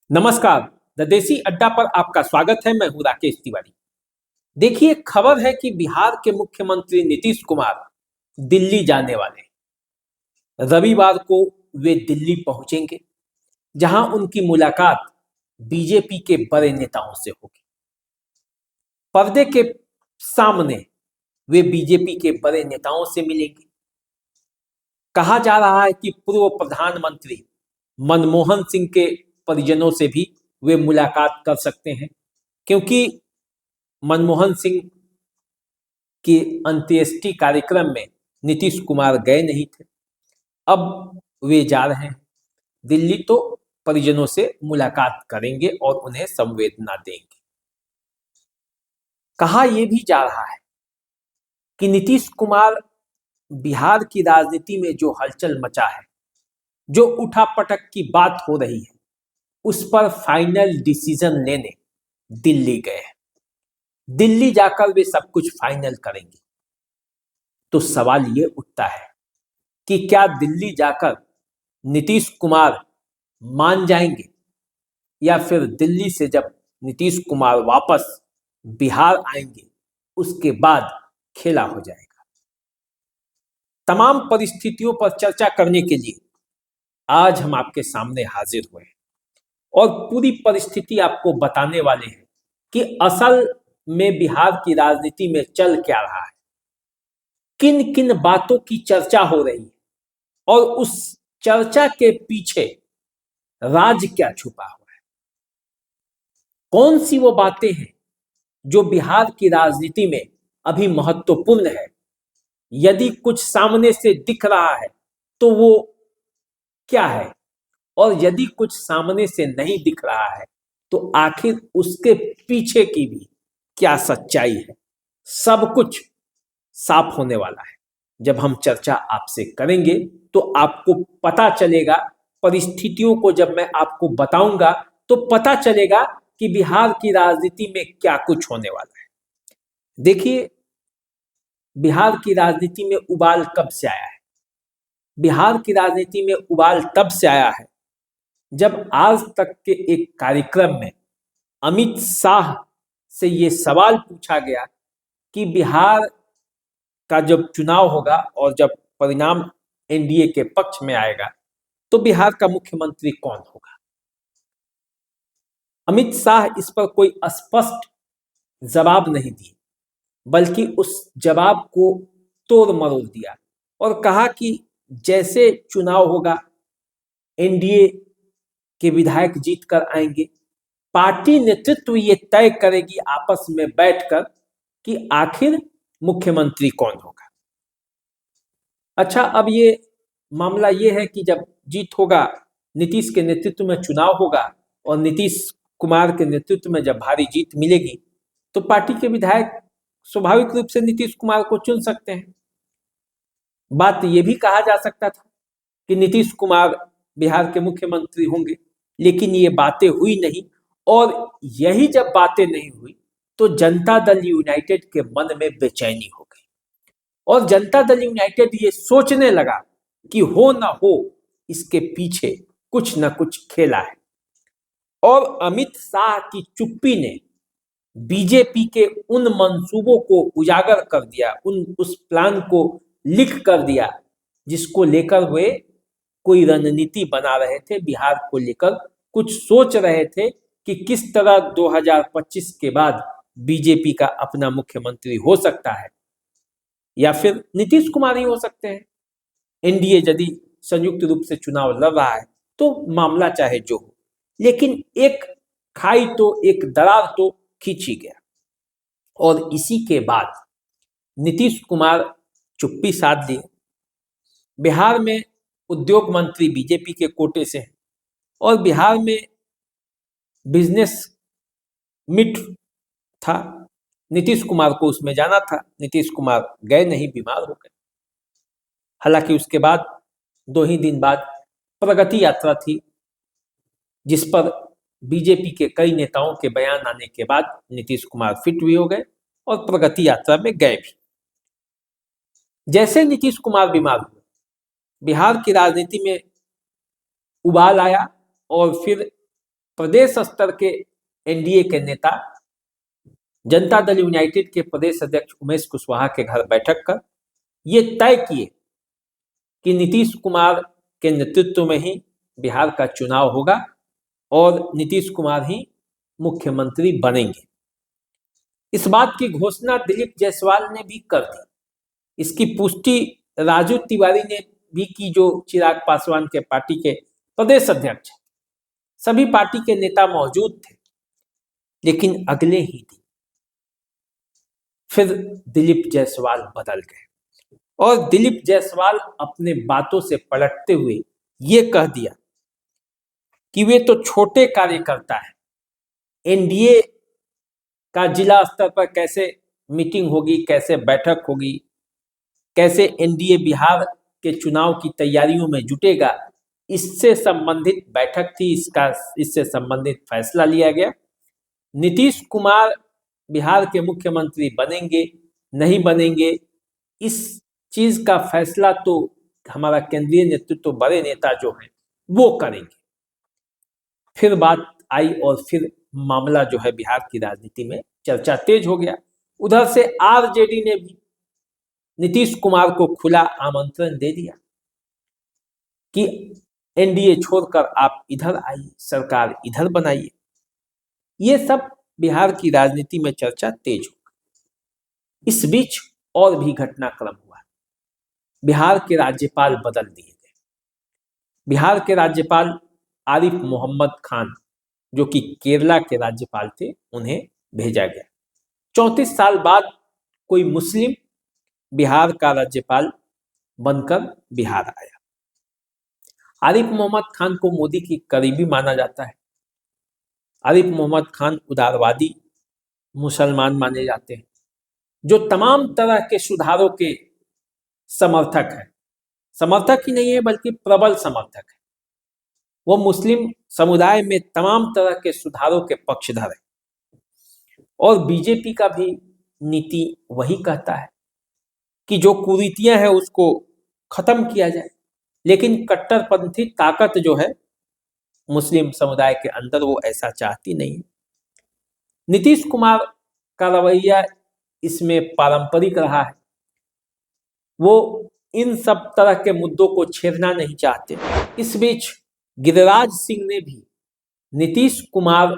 नमस्कार। द देसी अड्डा पर आपका स्वागत है। मैं हूं राकेश तिवारी। देखिए, खबर है कि बिहार के मुख्यमंत्री नीतीश कुमार दिल्ली जाने वाले हैं। रविवार को वे दिल्ली पहुंचेंगे, जहां उनकी मुलाकात बीजेपी के बड़े नेताओं से होगी। पर्दे के सामने वे बीजेपी के बड़े नेताओं से मिलेंगे। कहा जा रहा है कि पूर्व प्रधानमंत्री मनमोहन सिंह के परिजनों से भी वे मुलाकात कर सकते हैं, क्योंकि मनमोहन सिंह के अंत्येष्टि कार्यक्रम में नीतीश कुमार गए नहीं थे। अब वे जा रहे हैं दिल्ली, तो परिजनों से मुलाकात करेंगे और उन्हें संवेदना देंगे। कहा यह भी जा रहा है कि नीतीश कुमार बिहार की राजनीति में जो हलचल मचा है, जो उठापटक की बात हो रही है, उस पर फाइनल डिसीजन लेने दिल्ली गए हैं। दिल्ली जाकर वे सब कुछ फाइनल करेंगे। तो सवाल ये उठता है कि क्या दिल्ली जाकर नीतीश कुमार मान जाएंगे, या फिर दिल्ली से जब नीतीश कुमार वापस बिहार आएंगे उसके बाद खेला हो जाएगा। तमाम परिस्थितियों पर चर्चा करने के लिए आज हम आपके सामने हाजिर हुए हैं और पूरी परिस्थिति आपको बताने वाले हैं कि असल में बिहार की राजनीति में चल क्या रहा है, किन किन बातों की चर्चा हो रही है और उस चर्चा के पीछे राज क्या छुपा हुआ है। कौन सी वो बातें हैं जो बिहार की राजनीति में अभी महत्वपूर्ण है। यदि कुछ सामने से दिख रहा है तो वो क्या है, और यदि कुछ सामने से नहीं दिख रहा है तो आखिर उसके पीछे की भी क्या सच्चाई है। सब कुछ साफ होने वाला है जब हम चर्चा आपसे करेंगे, तो आपको पता चलेगा। परिस्थितियों को जब मैं आपको बताऊंगा तो पता चलेगा कि बिहार की राजनीति में क्या कुछ होने वाला है। देखिए, बिहार की राजनीति में उबाल कब से आया है। बिहार की राजनीति में उबाल तब से आया है जब आज तक के एक कार्यक्रम में अमित शाह से ये सवाल पूछा गया कि बिहार का जब चुनाव होगा और जब परिणाम एनडीए के पक्ष में आएगा तो बिहार का मुख्यमंत्री कौन होगा। अमित शाह इस पर कोई स्पष्ट जवाब नहीं दिए, बल्कि उस जवाब को तोड़ मरोड़ दिया और कहा कि जैसे चुनाव होगा एनडीए के विधायक जीत कर आएंगे, पार्टी नेतृत्व ये तय करेगी आपस में बैठकर कि आखिर मुख्यमंत्री कौन होगा। अच्छा, अब ये मामला ये है कि जब जीत होगा, नीतीश के नेतृत्व में चुनाव होगा और नीतीश कुमार के नेतृत्व में जब भारी जीत मिलेगी तो पार्टी के विधायक स्वाभाविक रूप से नीतीश कुमार को चुन सकते हैं। बात यह भी कहा जा सकता था कि नीतीश कुमार बिहार के मुख्यमंत्री होंगे, लेकिन ये बातें हुई नहीं। और यही जब बातें नहीं हुई तो जनता दल यूनाइटेड के मन में बेचैनी हो गई और जनता दल यूनाइटेड ये सोचने लगा कि हो ना हो इसके पीछे कुछ ना कुछ खेला है। और अमित शाह की चुप्पी ने बीजेपी के उन मंसूबों को उजागर कर दिया, उस प्लान को लिख कर दिया जिसको लेकर वे कोई रणनीति बना रहे थे, बिहार को लेकर कुछ सोच रहे थे कि किस तरह 2025 के बाद बीजेपी का अपना मुख्यमंत्री हो सकता है, या फिर नीतीश कुमार ही हो सकते हैं। एनडीए यदि संयुक्त रूप से चुनाव लड़ रहा है तो मामला चाहे जो हो, लेकिन एक खाई तो, एक दरार तो खींची गया। और इसी के बाद नीतीश कुमार चुप्पी साध लिए। बिहार में उद्योग मंत्री बीजेपी के कोटे से हैं और बिहार में बिजनेस मीट था, नीतीश कुमार को उसमें जाना था। नीतीश कुमार गए नहीं, बीमार हो गए। हालांकि उसके बाद 2 ही दिन बाद प्रगति यात्रा थी, जिस पर बीजेपी के कई नेताओं के बयान आने के बाद नीतीश कुमार फिट भी हो गए और प्रगति यात्रा में गए भी। जैसे नीतीश कुमार बीमार हुए, बिहार की राजनीति में उबाल आया और फिर प्रदेश स्तर के एनडीए के नेता जनता दल यूनाइटेड के प्रदेश अध्यक्ष उमेश कुशवाहा के घर बैठक कर ये तय किए कि नीतीश कुमार के नेतृत्व में ही बिहार का चुनाव होगा और नीतीश कुमार ही मुख्यमंत्री बनेंगे। इस बात की घोषणा दिलीप जायसवाल ने भी कर दी। इसकी पुष्टि राजू तिवारी ने भी की, जो चिराग पासवान के पार्टी के प्रदेश अध्यक्ष हैं। सभी पार्टी के नेता मौजूद थे, लेकिन अगले ही दिन फिर दिलीप जायसवाल बदल गए और दिलीप जायसवाल अपने बातों से पलटते हुए ये कह दिया कि वे तो छोटे कार्यकर्ता है, एनडीए का जिला स्तर पर कैसे मीटिंग होगी, कैसे बैठक होगी, कैसे एनडीए बिहार के चुनाव की तैयारियों में जुटेगा, इससे संबंधित बैठक थी। इससे संबंधित फैसला लिया गया। नीतीश कुमार बिहार के मुख्यमंत्री बनेंगे नहीं बनेंगे, इस चीज का फैसला तो हमारा केंद्रीय नेतृत्व, बड़े नेता जो हैं वो करेंगे। फिर बात आई और फिर मामला जो है बिहार की राजनीति में चर्चा तेज हो गया। उधर से आरजेडी ने भी नीतीश कुमार को खुला आमंत्रण दे दिया कि एनडीए छोड़कर आप इधर आइए, सरकार इधर बनाइए। ये सब बिहार की राजनीति में चर्चा तेज हो गई। इस बीच और भी घटनाक्रम हुआ। बिहार के राज्यपाल बदल दिए गए। बिहार के राज्यपाल आरिफ मोहम्मद खान, जो कि केरला के राज्यपाल थे, उन्हें भेजा गया। 34 साल बाद कोई मुस्लिम बिहार का राज्यपाल बनकर बिहार आया। आरिफ मोहम्मद खान को मोदी की करीबी माना जाता है। आरिफ मोहम्मद खान उदारवादी मुसलमान माने जाते हैं, जो तमाम तरह के सुधारों के समर्थक है। समर्थक ही नहीं है बल्कि प्रबल समर्थक है। वो मुस्लिम समुदाय में तमाम तरह के सुधारों के पक्षधर है और बीजेपी का भी नीति वही कहता है कि जो कुरीतियां हैं उसको खत्म किया जाए, लेकिन कट्टरपंथी ताकत जो है मुस्लिम समुदाय के अंदर वो ऐसा चाहती नहीं है। नीतीश कुमार का रवैया इसमें पारंपरिक रहा है। वो इन सब तरह के मुद्दों को छेड़ना नहीं चाहते। इस बीच गिरिराज सिंह ने भी नीतीश कुमार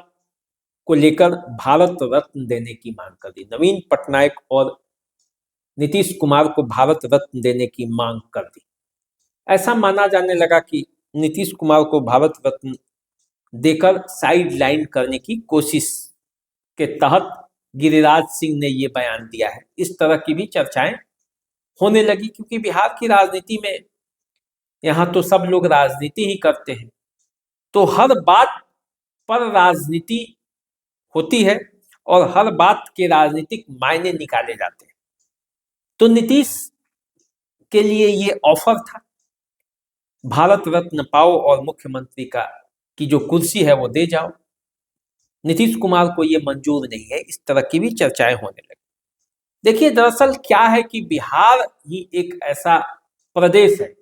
को लेकर भारत रत्न देने की मांग कर दी। नवीन पटनायक और नीतीश कुमार को भारत रत्न देने की मांग कर दी। ऐसा माना जाने लगा कि नीतीश कुमार को भारत रत्न देकर साइड लाइन करने की कोशिश के तहत गिरिराज सिंह ने ये बयान दिया है। इस तरह की भी चर्चाएं होने लगी, क्योंकि बिहार की राजनीति में यहाँ तो सब लोग राजनीति ही करते हैं, तो हर बात पर राजनीति होती है और हर बात के राजनीतिक मायने निकाले जाते हैं। तो नीतीश के लिए ये ऑफर था, भारत रत्न पाओ और मुख्यमंत्री की जो कुर्सी है वो दे जाओ। नीतीश कुमार को ये मंजूर नहीं है। इस तरह की भी चर्चाएं होने लगी। देखिए, दरअसल क्या है कि बिहार ही एक ऐसा प्रदेश है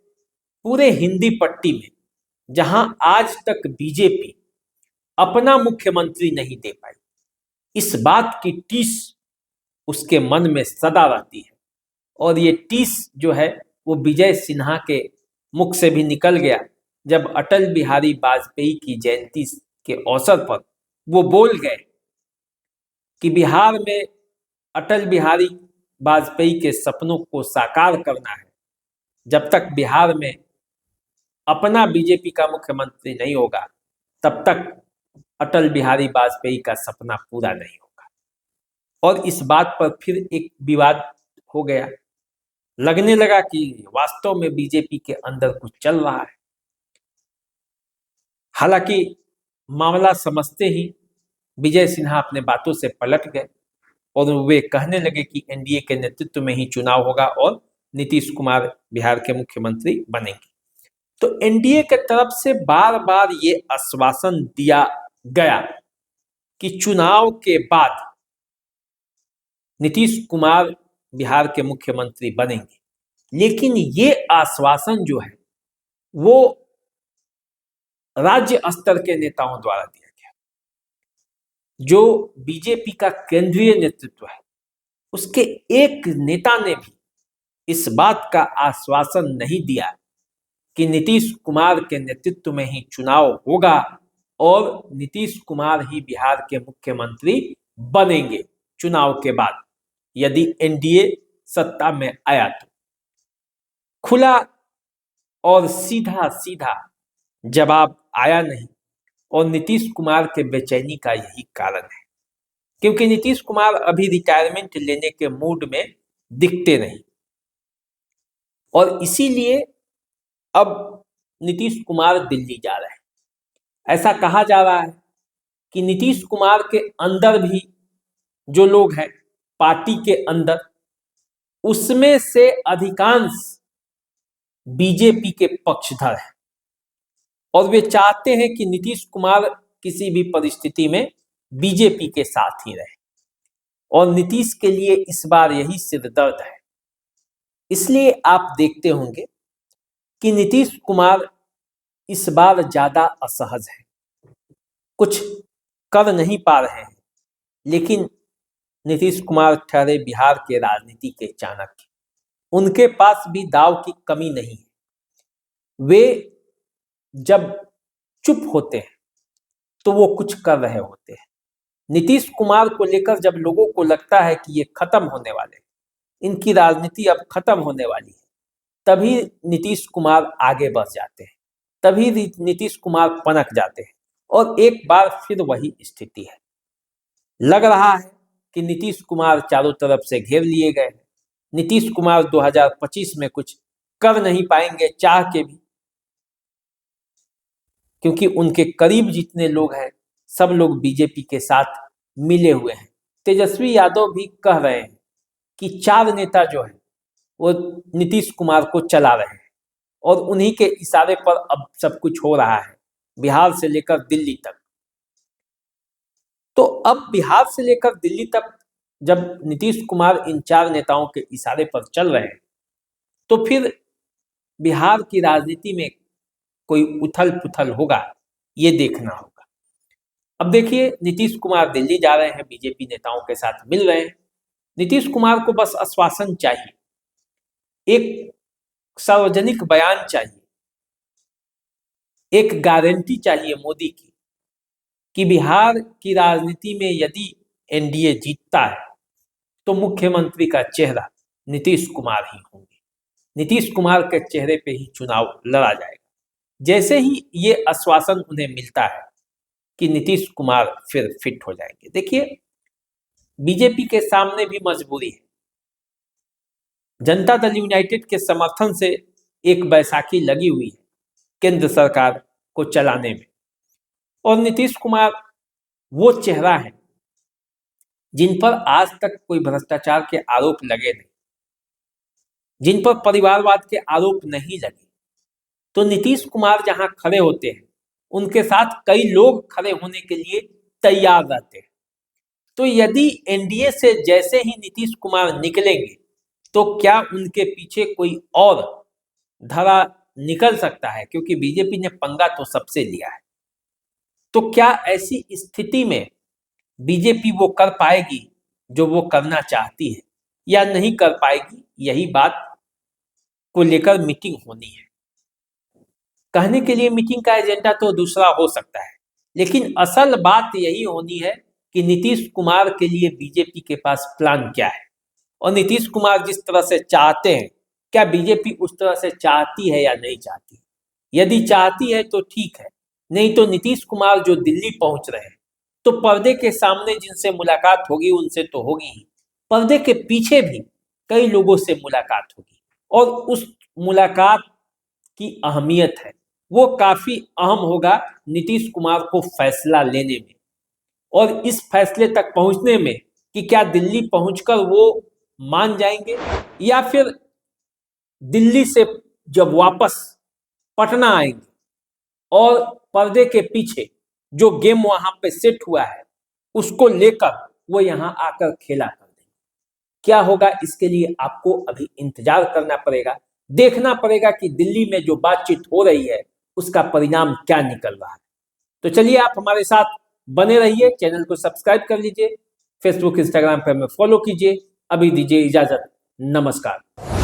पूरे हिंदी पट्टी में जहां आज तक बीजेपी अपना मुख्यमंत्री नहीं दे पाई। इस बात की टीस उसके मन में सदा रहती है और ये टीस जो है वो विजय सिन्हा के मुख से भी निकल गया, जब अटल बिहारी वाजपेयी की जयंती के अवसर पर वो बोल गए कि बिहार में अटल बिहारी वाजपेयी के सपनों को साकार करना है। जब तक बिहार में अपना बीजेपी का मुख्यमंत्री नहीं होगा, तब तक अटल बिहारी वाजपेयी का सपना पूरा नहीं होगा। और इस बात पर फिर एक विवाद हो गया। लगने लगा कि वास्तव में बीजेपी के अंदर कुछ चल रहा है। हालांकि मामला समझते ही विजय सिन्हा अपने बातों से पलट गए और वे कहने लगे कि एनडीए के नेतृत्व में ही चुनाव होगा और नीतीश कुमार बिहार के मुख्यमंत्री बनेंगे। तो एनडीए के तरफ से बार बार ये आश्वासन दिया गया कि चुनाव के बाद नीतीश कुमार बिहार के मुख्यमंत्री बनेंगे, लेकिन ये आश्वासन जो है वो राज्य स्तर के नेताओं द्वारा दिया गया। जो बीजेपी का केंद्रीय नेतृत्व है, उसके एक नेता ने भी इस बात का आश्वासन नहीं दिया कि नीतीश कुमार के नेतृत्व में ही चुनाव होगा और नीतीश कुमार ही बिहार के मुख्यमंत्री बनेंगे चुनाव के बाद, यदि एनडीए सत्ता में आया तो। खुला और सीधा सीधा जवाब आया नहीं, और नीतीश कुमार के बेचैनी का यही कारण है, क्योंकि नीतीश कुमार अभी रिटायरमेंट लेने के मूड में दिखते नहीं, और इसीलिए अब नीतीश कुमार दिल्ली जा रहे हैं। ऐसा कहा जा रहा है कि नीतीश कुमार के अंदर भी जो लोग हैं पार्टी के अंदर, उसमें से अधिकांश बीजेपी के पक्षधर हैं, और वे चाहते हैं कि नीतीश कुमार किसी भी परिस्थिति में बीजेपी के साथ ही रहे, और नीतीश के लिए इस बार यही सिरदर्द है। इसलिए आप देखते होंगे कि नीतीश कुमार इस बार ज्यादा असहज है, कुछ कर नहीं पा रहे हैं, लेकिन नीतीश कुमार ठहरे बिहार के राजनीति के चाणक्य, उनके पास भी दाव की कमी नहीं है। वे जब चुप होते हैं तो वो कुछ कर रहे होते हैं। नीतीश कुमार को लेकर जब लोगों को लगता है कि ये खत्म होने वाले, इनकी राजनीति अब खत्म होने वाली है, तभी नीतीश कुमार आगे बढ़ जाते हैं, तभी नीतीश कुमार पनक जाते हैं, और एक बार फिर वही स्थिति है। लग रहा है कि नीतीश कुमार चारों तरफ से घेर लिए गए हैं। नीतीश कुमार 2025 में कुछ कर नहीं पाएंगे चाह के भी, क्योंकि उनके करीब जितने लोग हैं सब लोग बीजेपी के साथ मिले हुए हैं। तेजस्वी यादव भी कह रहे हैं कि 4 नेता जो है वो नीतीश कुमार को चला रहे हैं, और उन्हीं के इशारे पर अब सब कुछ हो रहा है, बिहार से लेकर दिल्ली तक। तो अब बिहार से लेकर दिल्ली तक जब नीतीश कुमार इन 4 नेताओं के इशारे पर चल रहे हैं, तो फिर बिहार की राजनीति में कोई उथल पुथल होगा, ये देखना होगा। अब देखिए, नीतीश कुमार दिल्ली जा रहे हैं, बीजेपी नेताओं के साथ मिल रहे हैं। नीतीश कुमार को बस आश्वासन चाहिए, एक सार्वजनिक बयान चाहिए, एक गारंटी चाहिए मोदी की कि बिहार की राजनीति में यदि एनडीए जीतता है तो मुख्यमंत्री का चेहरा नीतीश कुमार ही होंगे, नीतीश कुमार के चेहरे पे ही चुनाव लड़ा जाएगा। जैसे ही ये आश्वासन उन्हें मिलता है कि नीतीश कुमार फिर फिट हो जाएंगे। देखिए, बीजेपी के सामने भी मजबूरी है। जनता दल यूनाइटेड के समर्थन से एक बैसाखी लगी हुई है केंद्र सरकार को चलाने में, और नीतीश कुमार वो चेहरा है जिन पर आज तक कोई भ्रष्टाचार के आरोप लगे नहीं, जिन पर परिवारवाद के आरोप नहीं लगे। तो नीतीश कुमार जहां खड़े होते हैं, उनके साथ कई लोग खड़े होने के लिए तैयार रहते हैं। तो यदि एनडीए से जैसे ही नीतीश कुमार निकलेंगे, तो क्या उनके पीछे कोई और धड़ा निकल सकता है, क्योंकि बीजेपी ने पंगा तो सबसे लिया है। तो क्या ऐसी स्थिति में बीजेपी वो कर पाएगी जो वो करना चाहती है, या नहीं कर पाएगी? यही बात को लेकर मीटिंग होनी है। कहने के लिए मीटिंग का एजेंडा तो दूसरा हो सकता है, लेकिन असल बात यही होनी है कि नीतीश कुमार के लिए बीजेपी के पास प्लान क्या है, और नीतीश कुमार जिस तरह से चाहते हैं, क्या बीजेपी उस तरह से चाहती है या नहीं चाहती। यदि चाहती है तो ठीक है, नहीं तो नीतीश कुमार जो दिल्ली पहुंच रहे हैं, तो पर्दे के सामने जिनसे मुलाकात होगी उनसे तो होगी ही, पर्दे के पीछे भी कई लोगों से मुलाकात होगी, और उस मुलाकात की अहमियत है, वो काफी अहम होगा नीतीश कुमार को फैसला लेने में, और इस फैसले तक पहुंचने में कि क्या दिल्ली पहुंचकर वो मान जाएंगे, या फिर दिल्ली से जब वापस पटना आएंगे और पर्दे के पीछे जो गेम वहां पे सेट हुआ है उसको लेकर वो यहां आकर खेला कर देंगे। क्या होगा, इसके लिए आपको अभी इंतजार करना पड़ेगा, देखना पड़ेगा कि दिल्ली में जो बातचीत हो रही है उसका परिणाम क्या निकल रहा है। तो चलिए, आप हमारे साथ बने रहिए, चैनल को सब्सक्राइब कर लीजिए, फेसबुक इंस्टाग्राम पर हमें फॉलो कीजिए। अभी दीजिए इजाजत, नमस्कार।